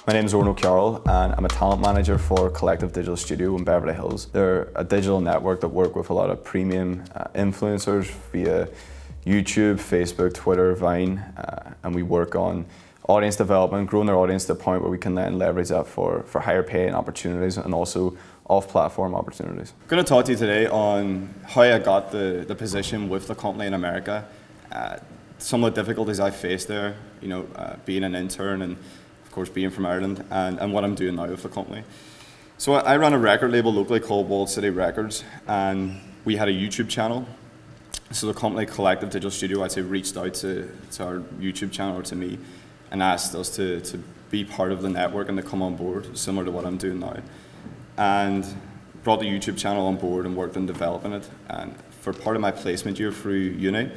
My name is Oran and I'm a talent manager for Collective Digital Studio in Beverly Hills. They're a digital network that work with a lot of premium influencers via YouTube, Facebook, Twitter, Vine, and we work on audience development, growing their audience to the point where we can then leverage that for higher paying opportunities and also off-platform opportunities. I'm going to talk to you today on how I got the position with the company in America, some of the difficulties I faced there, being an intern and of course being from Ireland, and what I'm doing now with the company. So I ran a record label locally called Walled City Records, and we had a YouTube channel. So the company Collective Digital Studio, I'd say, reached out to our YouTube channel or to me and asked us to be part of the network and to come on board, similar to what I'm doing now. And brought the YouTube channel on board and worked on developing it. And for part of my placement year through uni,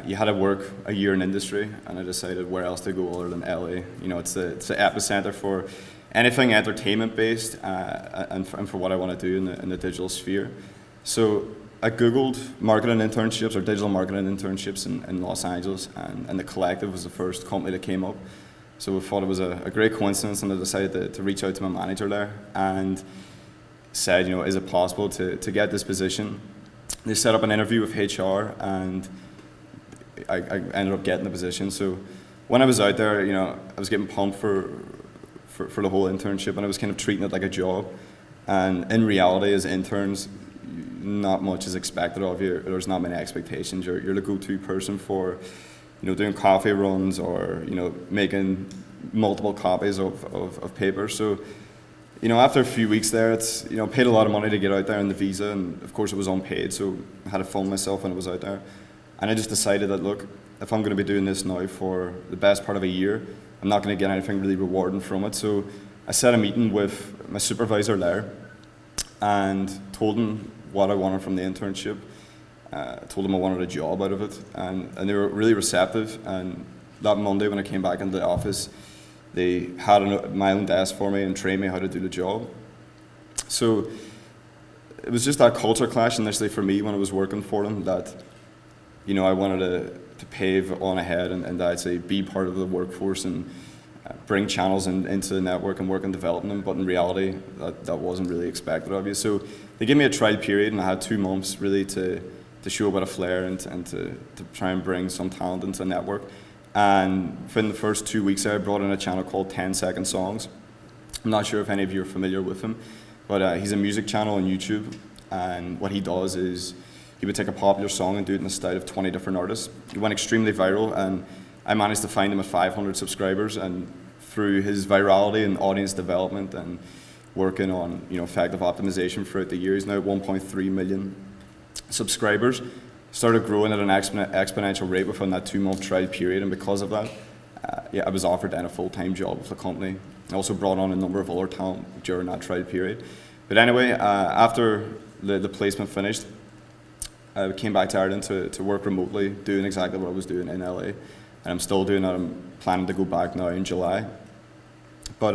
you had to work a year in industry, and I decided where else to go other than LA. It's the epicenter for anything entertainment based and for what I want to do in the digital sphere. So I googled marketing internships or digital marketing internships in Los Angeles, and the Collective was the first company that came up. So I thought it was a great coincidence, and I decided to reach out to my manager there and said, is it possible to get this position? They set up an interview with HR, and I ended up getting the position. So when I was out there, I was getting pumped for the whole internship, and I was kind of treating it like a job. And in reality, as interns, not much is expected of you. There's not many expectations. You're the go-to person for, doing coffee runs or making multiple copies of paper. So, after a few weeks there, it's paid a lot of money to get out there and the visa, and of course it was unpaid. So I had to film myself when I was out there. And I just decided that, look, if I'm going to be doing this now for the best part of a year, I'm not going to get anything really rewarding from it. So I set a meeting with my supervisor there and told him what I wanted from the internship. Told them I wanted a job out of it, and they were really receptive. And that Monday when I came back into the office, they had my own desk for me and trained me how to do the job. So it was just that culture clash initially for me when I was working for them that I wanted to pave on ahead and I'd say be part of the workforce and bring channels into the network and work on developing them, but in reality that wasn't really expected of you. So they gave me a trial period, and I had 2 months really to show a bit of flair and to try and bring some talent into the network. And within the first 2 weeks I brought in a channel called 10 Second Songs. I'm not sure if any of you are familiar with him, but he's a music channel on YouTube, and what he does is he would take a popular song and do it in the style of 20 different artists. He went extremely viral, and I managed to find him at 500 subscribers, and through his virality and audience development and working on effective optimization throughout the year, he's now at 1.3 million subscribers. Started growing at an exponential rate within that 2-month trial period, and because of that, I was offered then a full-time job with the company. I also brought on a number of other talent during that trial period. But anyway, after the placement finished, I came back to Ireland to work remotely, doing exactly what I was doing in LA, and I'm still doing that. I'm planning to go back now in July. But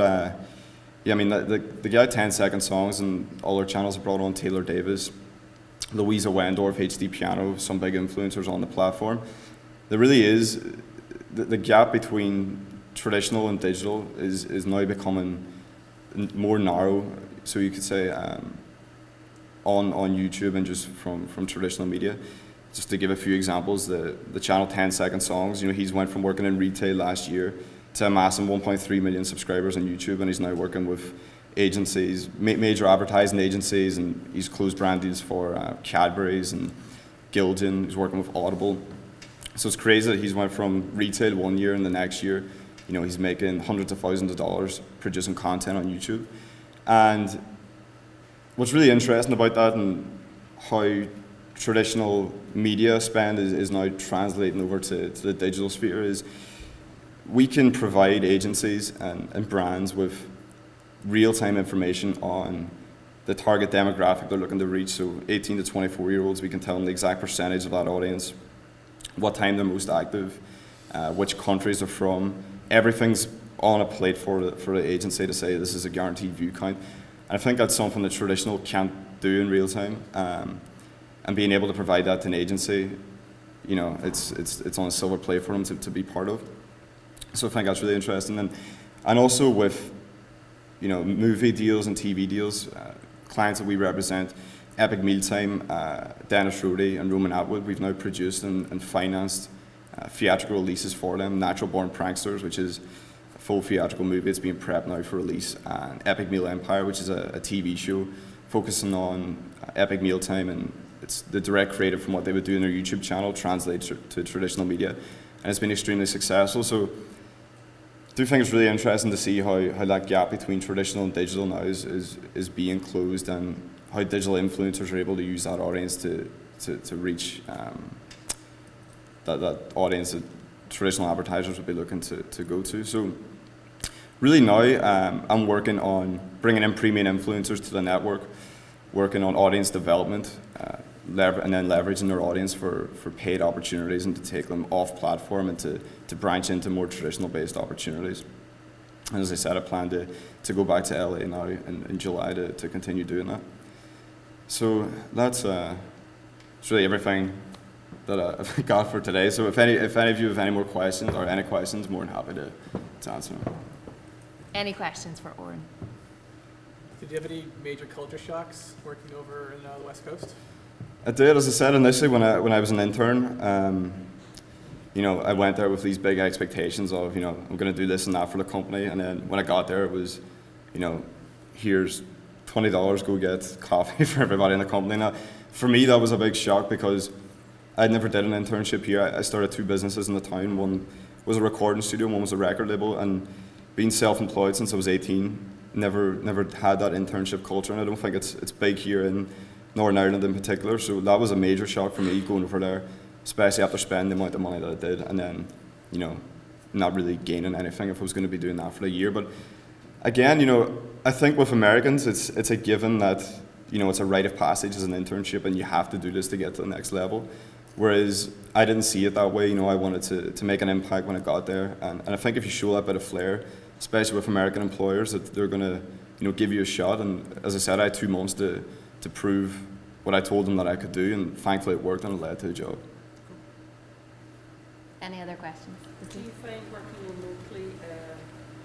the guy 10 Second Songs and all our channels have brought on Taylor Davis, Louisa Wendorf, HD Piano, some big influencers on the platform. There really is, the gap between traditional and digital is now becoming more narrow, so you could say, on YouTube and just from traditional media. Just to give a few examples, the channel 10 Second Songs, he's went from working in retail last year to amassing 1.3 million subscribers on YouTube, and he's now working with agencies, major advertising agencies, and he's closed brand deals for Cadbury's and Gildan. He's working with Audible. So it's crazy that he's went from retail 1 year, and the next year, he's making hundreds of thousands of dollars producing content on YouTube. And what's really interesting about that and how traditional media spend is now translating over to the digital sphere is we can provide agencies and brands with real-time information on the target demographic they're looking to reach. So 18 to 24-year-olds, we can tell them the exact percentage of that audience, what time they're most active, which countries they're from. Everything's on a plate for the agency to say this is a guaranteed view count. And I think that's something that traditional can't do in real time. And being able to provide that to an agency, it's on a silver plate for them to be part of. So I think that's really interesting. And And also with, movie deals and TV deals, clients that we represent, Epic Mealtime, Dennis Rohde and Roman Atwood, we've now produced and financed theatrical releases for them. Natural Born Pranksters, which is a full theatrical movie, it's being prepped now for release, and Epic Meal Empire, which is a TV show focusing on Epic Mealtime, and it's the direct creative from what they would do in their YouTube channel translates to traditional media, and it's been extremely successful. So I do think it's really interesting to see how that gap between traditional and digital now is being closed, and how digital influencers are able to use that audience to reach that audience that traditional advertisers would be looking to go to. So really now I'm working on bringing in premium influencers to the network, working on audience development, and then leveraging their audience for paid opportunities and to take them off platform and to branch into more traditional based opportunities. And as I said, I plan to go back to LA now in July to continue doing that. So that's really everything that I've got for today. So if any of you have any more questions or any questions, more than happy to answer them. Any questions for Oran? Did you have any major culture shocks working over in the West Coast? I did, as I said initially when I was an intern. I went there with these big expectations of, I'm going to do this and that for the company, and then when I got there, it was, here's $20, go get coffee for everybody in the company. Now, for me, that was a big shock because I'd never did an internship here. I started 2 businesses in the town. One was a recording studio, one was a record label, and being self-employed since I was 18, never had that internship culture, and I don't think it's big here in Northern Ireland in particular. So that was a major shock for me going over there, especially after spending the amount of money that I did, and then, not really gaining anything if I was going to be doing that for a year. But again, I think with Americans, it's a given that, it's a rite of passage as an internship, and you have to do this to get to the next level. Whereas I didn't see it that way. I wanted to make an impact when I got there, and I think if you show that bit of flair, especially with American employers, that they're going to, give you a shot. And as I said, I had 2 months to prove what I told them that I could do, and thankfully it worked and it led to a job. Any other questions? Do you find working remotely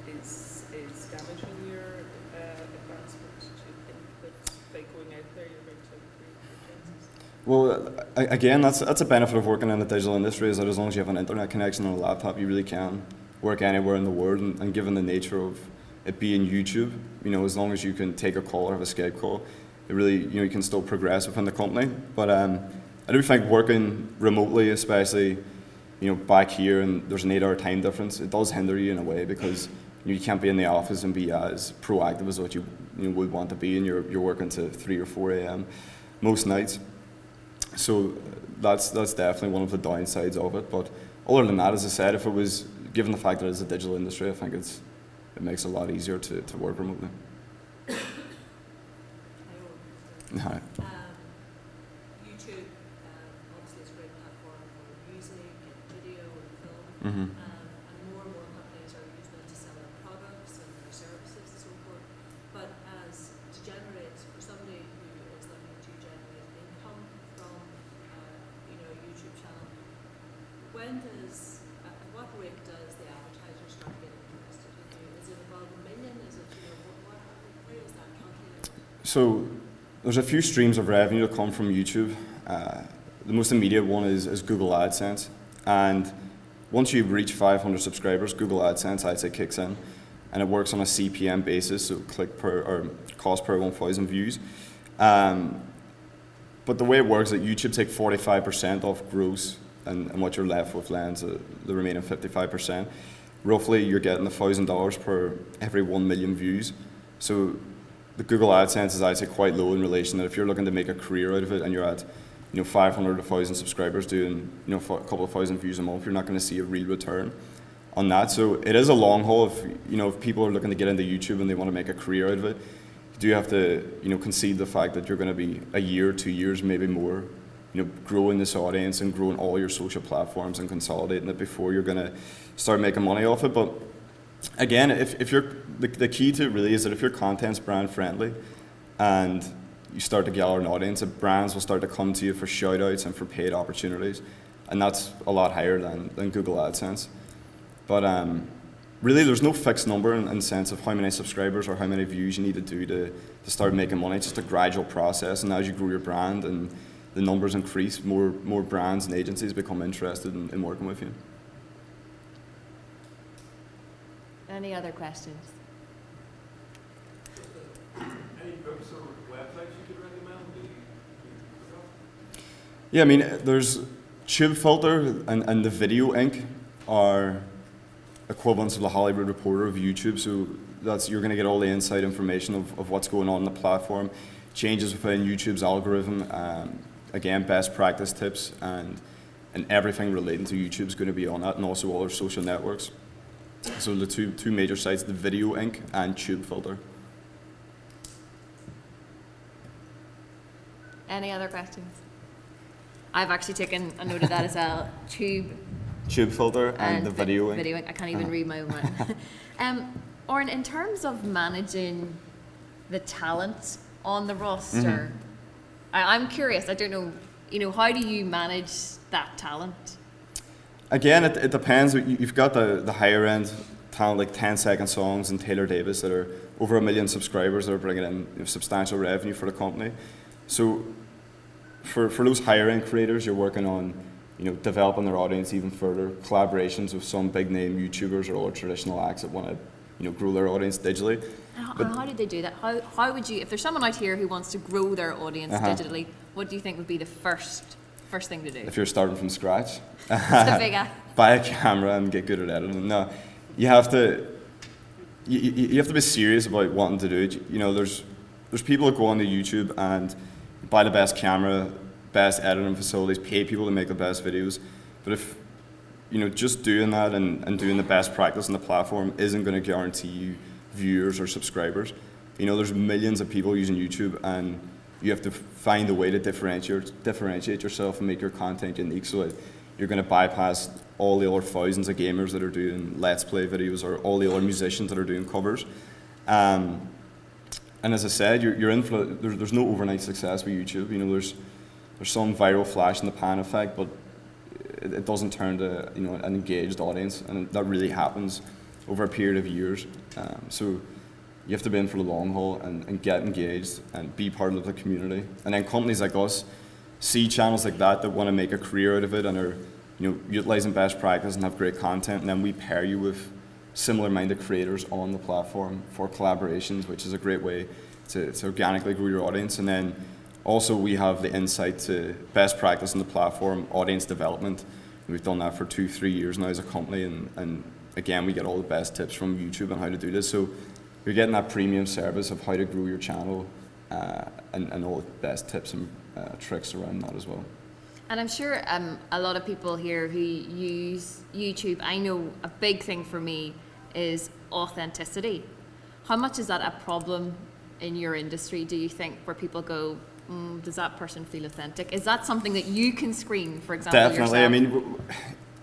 is damaging your advancement? Do you think that by going out there you're going to improve your chances? Well, again, that's a benefit of working in the digital industry, is that as long as you have an internet connection and a laptop, you really can work anywhere in the world. And given the nature of it being YouTube, as long as you can take a call or have a Skype call, it really, you can still progress within the company. But I do think working remotely, especially, back here, and there's an 8-hour time difference, it does hinder you in a way, because you can't be in the office and be as proactive as what you would want to be, and you're working to 3 or 4 a.m. most nights. So that's definitely one of the downsides of it. But other than that, as I said, if it was, given the fact that it's a digital industry, I think it makes it a lot easier to work remotely. Hi. YouTube, obviously, is a great platform for music and video and film, Mm-hmm. and more companies are using it to sell their products and their services and so forth. But to generate, for somebody who is looking to generate income from a YouTube channel, at what rate does the advertiser start getting interested in you? Is it above $1 million? Is it, where is that calculated? So there's a few streams of revenue that come from YouTube. The most immediate one is Google AdSense, and once you reach 500 subscribers, Google AdSense, I'd say, kicks in, and it works on a CPM basis, so click per or cost per 1,000 views. But the way it works is that YouTube take 45% off gross, and what you're left with lands the remaining 55%. Roughly, you're getting $1,000 per every 1 million views. So the Google AdSense is, I'd say, quite low in relation that if you're looking to make a career out of it and you're at 500 to 1,000 subscribers doing a couple of thousand views a month, you're not going to see a real return on that. So it is a long haul. If people are looking to get into YouTube and they want to make a career out of it, you do have to concede the fact that you're going to be a year, 2 years, maybe more, growing this audience and growing all your social platforms and consolidating it before you're going to start making money off it. But again, if you're the key to it really is that if your content's brand friendly and you start to gather an audience, that brands will start to come to you for shout outs and for paid opportunities, and that's a lot higher than Google AdSense. But really there's no fixed number in sense of how many subscribers or how many views you need to do to start making money. It's just a gradual process, and as you grow your brand and the numbers increase, more brands and agencies become interested in working with you. Any other questions? Any books or websites you could recommend? Yeah, I mean, there's Tube Filter and the Video Inc. are equivalents of the Hollywood Reporter of YouTube, so you're going to get all the inside information of what's going on in the platform, changes within YouTube's algorithm, again, best practice tips, and everything relating to YouTube is going to be on that, and also other social networks. So the two major sites, the Video Inc. and Tube Filter. Any other questions? I've actually taken a note of that as well. Tube Filter and the Video Inc. Video Inc. I can't even read my own writing. Oran, in terms of managing the talent on the roster, I'm curious. I don't know. How do you manage that talent? Again, it depends. You've got the higher end talent like 10-second songs and Taylor Davis that are over 1 million subscribers that are bringing in substantial revenue for the company. So for those higher end creators, you're working on developing their audience even further, collaborations with some big name YouTubers or other traditional acts that want to grow their audience digitally. And how did they do that? How would you, if there's someone out here who wants to grow their audience digitally, what do you think would be the first thing to do? If you're starting from scratch, It's the big act. buy a camera and get good at editing. No, you have to be serious about wanting to do it. There's people that go onto YouTube and buy the best camera, best editing facilities, pay people to make the best videos. But if just doing that and doing the best practice on the platform isn't going to guarantee you viewers or subscribers. There's millions of people using YouTube, and you have to find a way to differentiate yourself and make your content unique so that you're going to bypass all the other thousands of gamers that are doing Let's Play videos or all the other musicians that are doing covers. And as I said, there's no overnight success with YouTube. There's some viral flash in the pan effect, but it doesn't turn to an engaged audience, and that really happens over a period of years. So you have to be in for the long haul and get engaged and be part of the community. And then companies like us see channels like that want to make a career out of it and are utilizing best practice and have great content, and then we pair you with similar-minded creators on the platform for collaborations, which is a great way to organically grow your audience. And then also we have the insight to best practice on the platform, audience development. We've done that for 2-3 years now as a company, and again, we get all the best tips from YouTube on how to do this. So you're getting that premium service of how to grow your channel and all the best tips and tricks around that as well. And I'm sure a lot of people here who use YouTube, I know a big thing for me is authenticity. How much is that a problem in your industry, do you think, where people go, does that person feel authentic? Is that something that you can screen, for example, Definitely. yourself? I mean,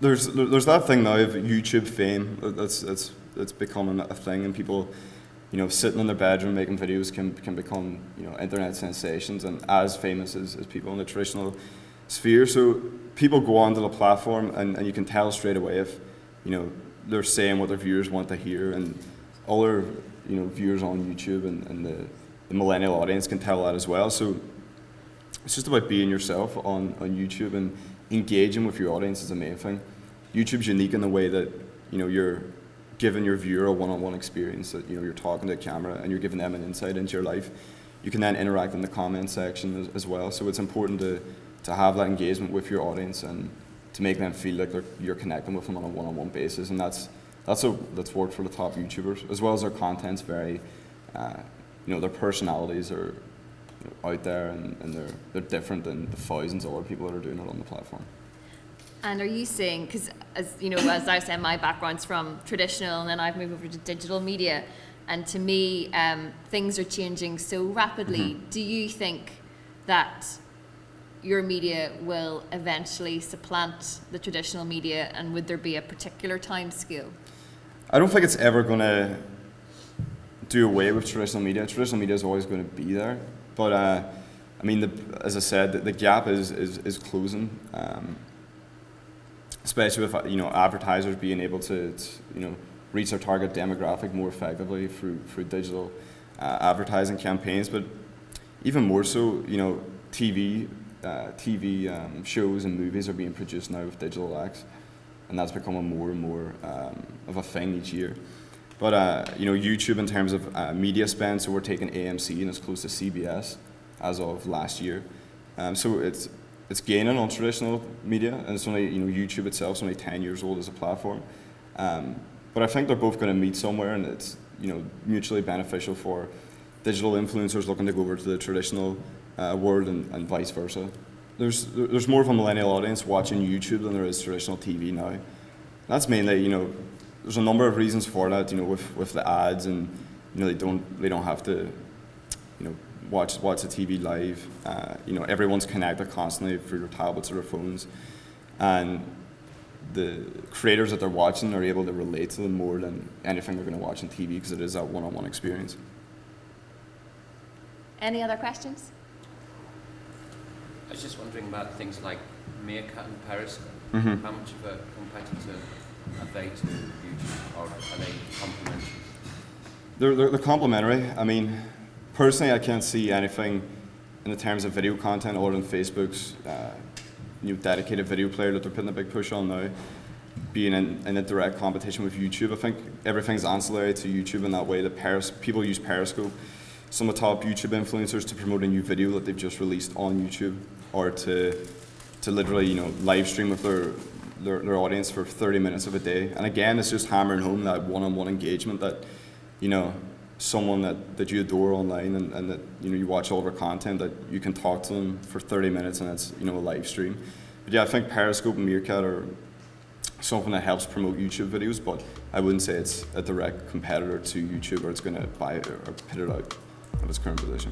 there's that thing now of YouTube fame that's becoming a thing, and people, sitting in their bedroom making videos can become, internet sensations and as famous as people in the traditional sphere. So people go onto the platform and you can tell straight away if, they're saying what their viewers want to hear, and other, viewers on YouTube and the millennial audience can tell that as well. So it's just about being yourself on YouTube, and engaging with your audience is the main thing. YouTube's unique in the way that, you're giving your viewer a one-on-one experience, that, you're talking to a camera and you're giving them an insight into your life. You can then interact in the comment section as well. So it's important to have that engagement with your audience and to make them feel like you're connecting with them on a one-on-one basis. And that's worked for the top YouTubers, as well as their content's very, their personalities are out there, and they're different than the thousands of other people that are doing it on the platform. And are you saying, because as I said, my background's from traditional, and then I've moved over to digital media, and to me, things are changing so rapidly. Do you think that your media will eventually supplant the traditional media, and would there be a particular time scale? I don't think it's ever going to do away with traditional media. Traditional media is always going to be there, but as I said, the gap is closing, especially with advertisers being able to reach their target demographic more effectively through digital advertising campaigns. But even more so, you know, TV shows and movies are being produced now with digital acts, and that's becoming more and more of a thing each year. But you know, YouTube in terms of media spend, so we're taking AMC and it's close to CBS as of last year. So it's gaining on traditional media, and it's only, you know, YouTube itself is only 10 years old as a platform. But I think they're both going to meet somewhere, and it's, you know, mutually beneficial for digital influencers looking to go over to the traditional world, and vice versa. There's more of a millennial audience watching YouTube than there is traditional TV now. That's mainly, you know, there's a number of reasons for that. You know, with the ads, and you know, they don't have to, you know, watch the TV live. You know, everyone's connected constantly through their tablets or their phones, and the creators that they're watching are able to relate to them more than anything they're going to watch on TV, because it is that one-on-one experience. Any other questions? I was just wondering about things like Meerkat and Periscope. Mm-hmm. How much of a competitor are they to YouTube, or are they complementary? They're complementary. I mean, personally, I can't see anything in the terms of video content other than Facebook's new dedicated video player that they're putting a big push on now, being in a direct competition with YouTube. I think everything's ancillary to YouTube in that way, that people use Periscope, some of the top YouTube influencers, to promote a new video that they've just released on YouTube, or to literally, you know, live stream with their audience for 30 minutes of a day. And again, it's just hammering home that one-on-one engagement, that, you know, someone that you adore online, and that, you know, you watch all their content, that you can talk to them for 30 minutes and it's, you know, a live stream. But yeah, I think Periscope and Meerkat are something that helps promote YouTube videos, but I wouldn't say it's a direct competitor to YouTube, or it's going to buy it or pit it out of its current position.